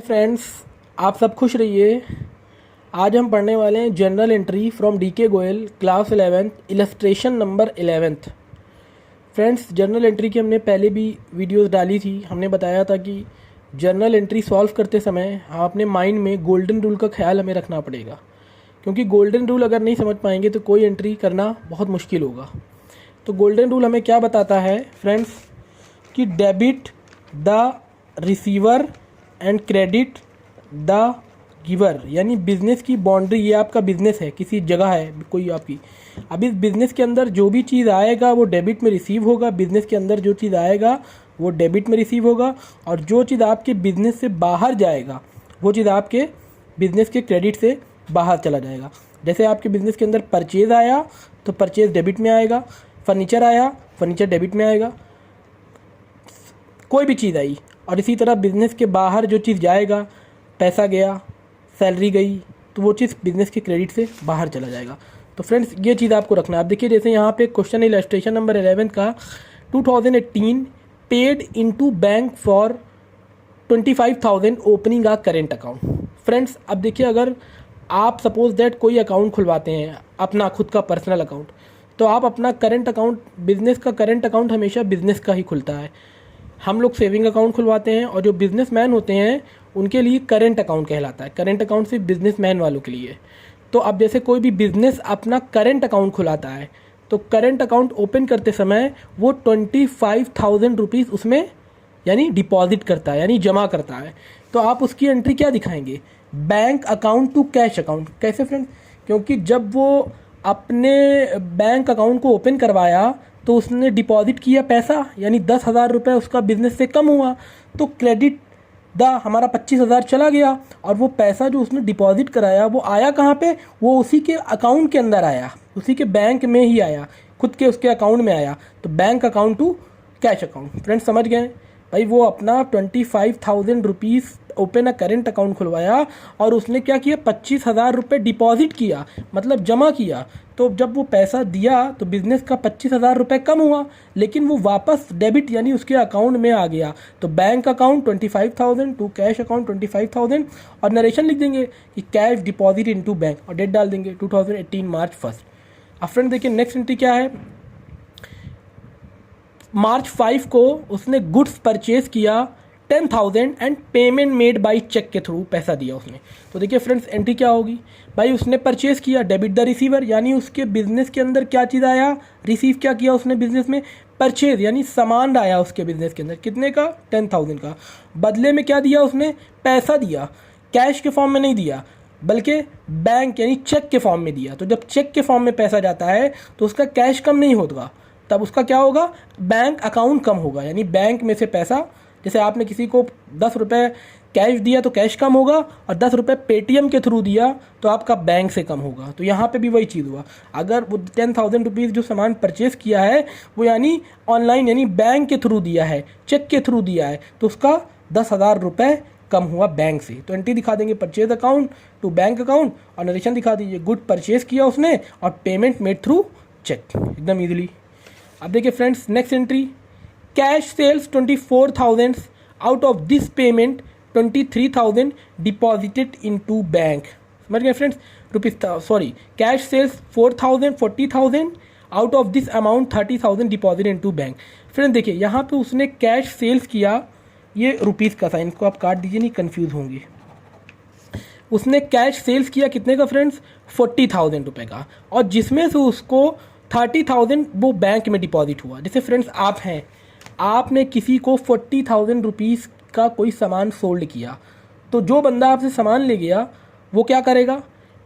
Friends, आप सब खुश रहिए। आज हम पढ़ने वाले हैं general entry from DK Goyal class 11th illustration number 11th। Friends, general entry की हमने पहले भी वीडियोस डाली थी। हमने बताया था कि जनरल एंट्री सॉल्व करते समय हम अपने माइंड में गोल्डन रूल का ख्याल हमें रखना पड़ेगा, क्योंकि गोल्डन रूल अगर नहीं समझ पाएंगे तो कोई एंट्री करना बहुत मुश्किल होगा। तो गोल्डन रूल हमें क्या बताता है फ्रेंड्स कि debit the receiver and credit the giver, यानी बिज़नेस की बाउंड्री, ये आपका बिज़नेस है, किसी जगह है कोई आपकी। अब इस बिज़नेस के अंदर जो भी चीज़ आएगा वो डेबिट में रिसीव होगा, बिज़नेस के अंदर जो चीज़ आएगा वो डेबिट में रिसीव होगा, और जो चीज़ आपके बिज़नेस से बाहर जाएगा वो चीज़ आपके बिज़नेस के क्रेडिट से बाहर चला जाएगा। जैसे आपके बिज़नेस के अंदर परचेज़ आया तो परचेज़ डेबिट में आएगा, फर्नीचर आया फर्नीचर डेबिट में आएगा, कोई भी चीज़ आई। और इसी तरह बिज़नेस के बाहर जो चीज़ जाएगा, पैसा गया, सैलरी गई, तो वो चीज़ बिज़नेस के क्रेडिट से बाहर चला जाएगा। तो फ्रेंड्स, ये चीज़ आपको रखना है। आप देखिए, जैसे यहाँ पे क्वेश्चन इलस्ट्रेशन नंबर 11 का 2018 paid into bank for 25,000 opening a current account. Friends, अब देखिए, अगर आप सपोज दैट कोई अकाउंट खुलवाते हैं, अपना खुद का पर्सनल अकाउंट, तो आप अपना करेंट अकाउंट, बिज़नेस का करेंट अकाउंट हमेशा बिज़नेस का ही खुलता है। हम लोग सेविंग अकाउंट खुलवाते हैं, और जो बिजनेसमैन होते हैं उनके लिए करेंट अकाउंट कहलाता है। करेंट अकाउंट सिर्फ बिजनेसमैन वालों के लिए। तो अब जैसे कोई भी बिजनेस अपना करेंट अकाउंट खुलाता है, तो करेंट अकाउंट ओपन करते समय वो 25,000 रुपीज़ उसमें यानी डिपॉजिट करता है, यानी जमा करता है। तो आप उसकी एंट्री क्या दिखाएंगे? Bank account to cash account. कैसे फ्रेंड्स? क्योंकि जब वो अपने बैंक अकाउंट को ओपन करवाया तो उसने डिपॉजिट किया पैसा, यानी 10,000 रुपये उसका बिजनेस से कम हुआ, तो क्रेडिट हमारा 25,000 चला गया। और वो पैसा जो उसने डिपॉजिट कराया वो आया कहाँ पे? वो उसी के अकाउंट के अंदर आया, उसी के बैंक में ही आया, खुद के उसके अकाउंट में आया। तो bank account to cash account. Friends, समझ गए भाई? वो अपना 25,000 rupees open a current account खुलवाया, और उसने क्या किया? 25,000 रुपये डिपॉजिट किया, मतलब जमा किया। तो जब वो पैसा दिया तो बिज़नेस का 25,000 रुपये कम हुआ, लेकिन वो वापस डेबिट यानी उसके अकाउंट में आ गया। तो bank account 25,000 to cash account 25,000, और नरेशन लिख देंगे कि कैश डिपॉजिट इनटू बैंक, और डेट डाल देंगे 2018 मार्च 1। अब फ्रेंड देखिए, नेक्स्ट एंट्री क्या है? मार्च 5 को उसने गुड्स परचेज किया 10,000 and payment made by cheque के थ्रू, पैसा दिया उसने। तो देखिए फ्रेंड्स, एंट्री क्या होगी भाई? उसने परचेज किया, डेबिट द रिसीवर, यानी उसके बिजनेस के अंदर क्या चीज़ आया? रिसीव क्या किया उसने बिजनेस में? परचेज, यानी सामान आया उसके बिजनेस के अंदर। कितने का? 10,000 का। बदले में क्या दिया उसने? पैसा दिया। कैश के फॉर्म में नहीं दिया, बल्कि बैंक यानी चेक के फॉर्म में दिया। तो जब चेक के फॉर्म में पैसा जाता है तो उसका कैश कम नहीं होगा, तब उसका क्या होगा? बैंक अकाउंट कम होगा, यानी बैंक में से पैसा, जैसे आपने किसी को 10 रुपये कैश दिया तो कैश कम होगा, और 10 रुपये पेटीएम के थ्रू दिया तो आपका बैंक से कम होगा। तो यहाँ पे भी वही चीज़ हुआ। अगर वो 10,000 रुपीज़ जो सामान परचेज़ किया है वो यानी ऑनलाइन, यानी बैंक के थ्रू दिया है, चेक के थ्रू दिया है, तो उसका 10,000 रुपये कम हुआ बैंक से। तो एंट्री दिखा देंगे purchase account to bank account, और नरेशन दिखा दीजिए गुड परचेज किया उसने और पेमेंट मेड थ्रू चेक, एकदम ईजिली। अब देखिए friends, next entry, cash sales 24,000, out of this payment 23,000 deposited into bank. समझ गए friends? Cash sales 4,000 40,000, out of this amount 30,000 deposit into bank. Friends देखिए, यहाँ पे उसने कैश सेल्स किया, ये रुपीज़ का साइन, इसको आप काट दीजिए, नहीं कंफ्यूज होंगे। उसने कैश सेल्स किया कितने का फ्रेंड्स? 40,000 रुपये का, और जिसमें से उसको 30,000 वो बैंक में डिपॉजिट हुआ। जैसे फ्रेंड्स, आप हैं, आपने किसी को 40,000 रुपीज़ का कोई सामान सोल्ड किया, तो जो बंदा आपसे सामान ले गया वो क्या करेगा?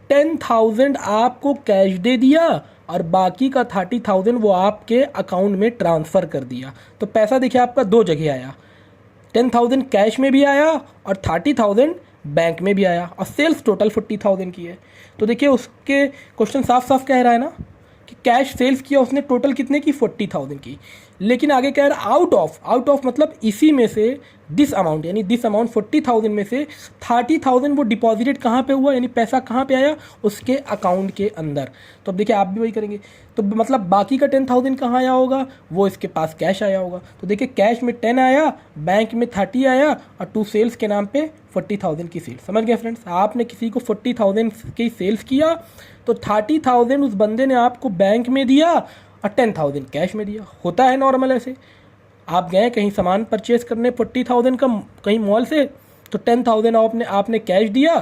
10,000 आपको कैश दे दिया, और बाकी का 30,000 वो आपके अकाउंट में ट्रांसफ़र कर दिया। तो पैसा देखिए आपका दो जगह आया, 10,000 कैश में भी आया और 30,000 बैंक में भी आया, और सेल्स टोटल 40,000 की है। तो देखिए, उसके क्वेश्चन साफ साफ कह रहा है ना कि कैश सेल्स किया उसने टोटल कितने की? 40,000 की। लेकिन आगे कह रहा है आउट ऑफ मतलब इसी में से दिस अमाउंट, यानी दिस अमाउंट 40,000 में से 30,000 वो डिपॉजिटेड कहाँ पे हुआ, यानी पैसा कहाँ पे आया, उसके अकाउंट के अंदर। तो अब देखिए आप भी वही करेंगे, तो मतलब बाकी का 10,000 कहाँ आया होगा, वो इसके पास कैश आया होगा। तो देखिए कैश में 10 आया, बैंक में 30 आया, और 2 सेल्स के नाम पे 40,000 की सेल्स। समझ गए फ्रेंड्स, आपने किसी को 40,000 की सेल्स किया तो 30,000 उस बंदे ने आपको बैंक में दिया और 10,000 कैश में दिया। होता है नॉर्मल ऐसे, आप गए कहीं सामान परचेज करने 40,000 का कहीं मॉल से, तो 10,000 आपने कैश दिया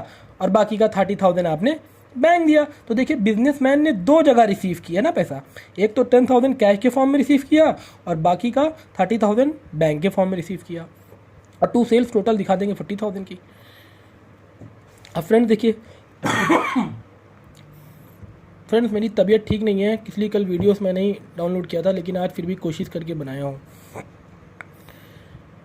और बाकी का 30,000 आपने बैंक दिया। तो देखिए बिजनेसमैन ने 2 जगह रिसीव किया ना पैसा, एक तो 10,000 कैश के फॉर्म में रिसीव किया और बाकी का 30,000 बैंक के फॉर्म में रिसीव किया, और 2 सेल्स टोटल दिखा देंगे 40,000 की। अब फ्रेंड्स देखिए फ्रेंड्स मेरी तबीयत ठीक नहीं है, इसलिए कल वीडियोस मैंने ही डाउनलोड किया था, लेकिन आज फिर भी कोशिश करके बनाया हूँ।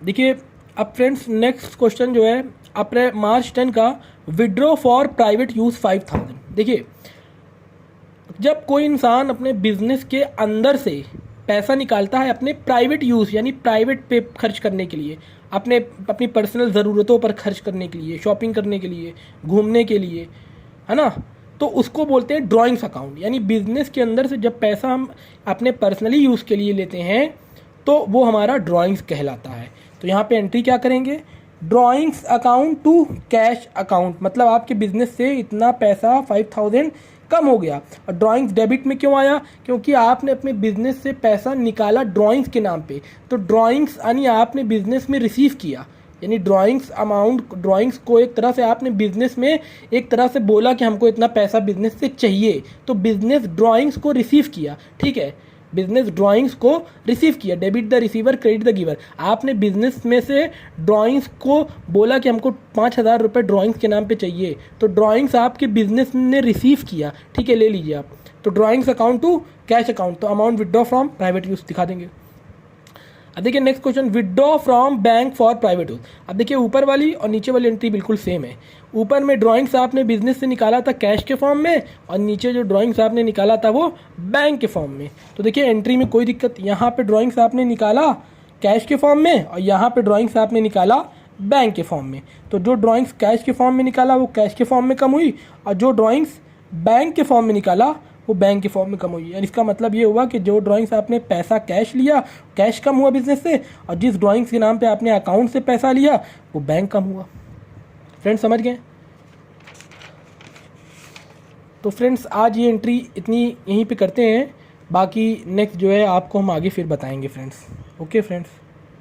देखिए अब फ्रेंड्स नेक्स्ट क्वेश्चन जो है अपने मार्च 10 का, विड्रॉ फॉर प्राइवेट यूज़ 5,000। देखिए जब कोई इंसान अपने बिजनेस के अंदर से पैसा निकालता है अपने प्राइवेट यूज़, यानी प्राइवेट पे खर्च करने के लिए, अपनी पर्सनल ज़रूरतों पर खर्च करने के लिए, शॉपिंग करने के लिए, घूमने के लिए, है ना, तो उसको बोलते हैं ड्राइंग्स अकाउंट। यानी बिजनेस के अंदर से जब पैसा हम अपने पर्सनली यूज़ के लिए लेते हैं तो वो हमारा ड्राइंग्स कहलाता है। तो यहाँ पे एंट्री क्या करेंगे, drawings account to cash account, मतलब आपके बिजनेस से इतना पैसा 5,000 कम हो गया। और ड्राइंग्स डेबिट में क्यों आया, क्योंकि आपने अपने बिजनेस से पैसा निकाला ड्राइंग्स के नाम पे, तो ड्राइंग्स यानी आपने बिजनेस में रिसीव किया, यानी ड्राइंग्स अमाउंट, ड्राइंग्स को एक तरह से आपने बिजनेस में एक तरह से बोला कि हमको इतना पैसा बिजनेस से चाहिए, तो बिजनेस ड्राइंग्स को रिसीव किया। ठीक है, बिजनेस ड्राइंग्स को रिसीव किया, debit the receiver credit the giver. आपने बिजनेस में से ड्राइंग्स को बोला कि हमको 5,000 रुपये ड्राइंग्स के नाम पे चाहिए, तो ड्राइंग्स आपके बिजनेस ने रिसीव किया। ठीक है, ले लीजिए आप। तो drawings account to cash account, तो amount withdraw from private use दिखा देंगे। अब देखिए next question, withdraw from bank for private use. अब देखिए ऊपर वाली और नीचे वाली एंट्री बिल्कुल सेम है। ऊपर में ड्राइंग्स आपने बिजनेस से निकाला था कैश के फॉर्म में, और नीचे जो ड्राइंग्स आपने निकाला था वो बैंक के फॉर्म में। तो देखिए एंट्री में कोई दिक्कत, यहाँ पे ड्राइंग्स आपने निकाला कैश के फॉर्म में और यहाँ पे ड्राइंग्स आपने निकाला बैंक के फॉर्म में। तो जो ड्राइंग्स कैश के फॉर्म में निकाला वो कैश के फॉर्म में कम हुई, और जो ड्राइंग्स बैंक के फॉर्म में निकाला वो बैंक के फॉर्म में कम हुई। यानी इसका मतलब ये हुआ कि जो ड्राइंग्स आपने पैसा कैश लिया, कैश कम हुआ बिजनेस से, और जिस ड्राइंग्स के नाम पे आपने अकाउंट से पैसा लिया वो बैंक कम हुआ। फ्रेंड्स समझ गए? तो फ्रेंड्स आज ये एंट्री इतनी यहीं पे करते हैं, बाकी नेक्स्ट जो है आपको हम आगे फिर बताएंगे फ्रेंड्स। Okay friends.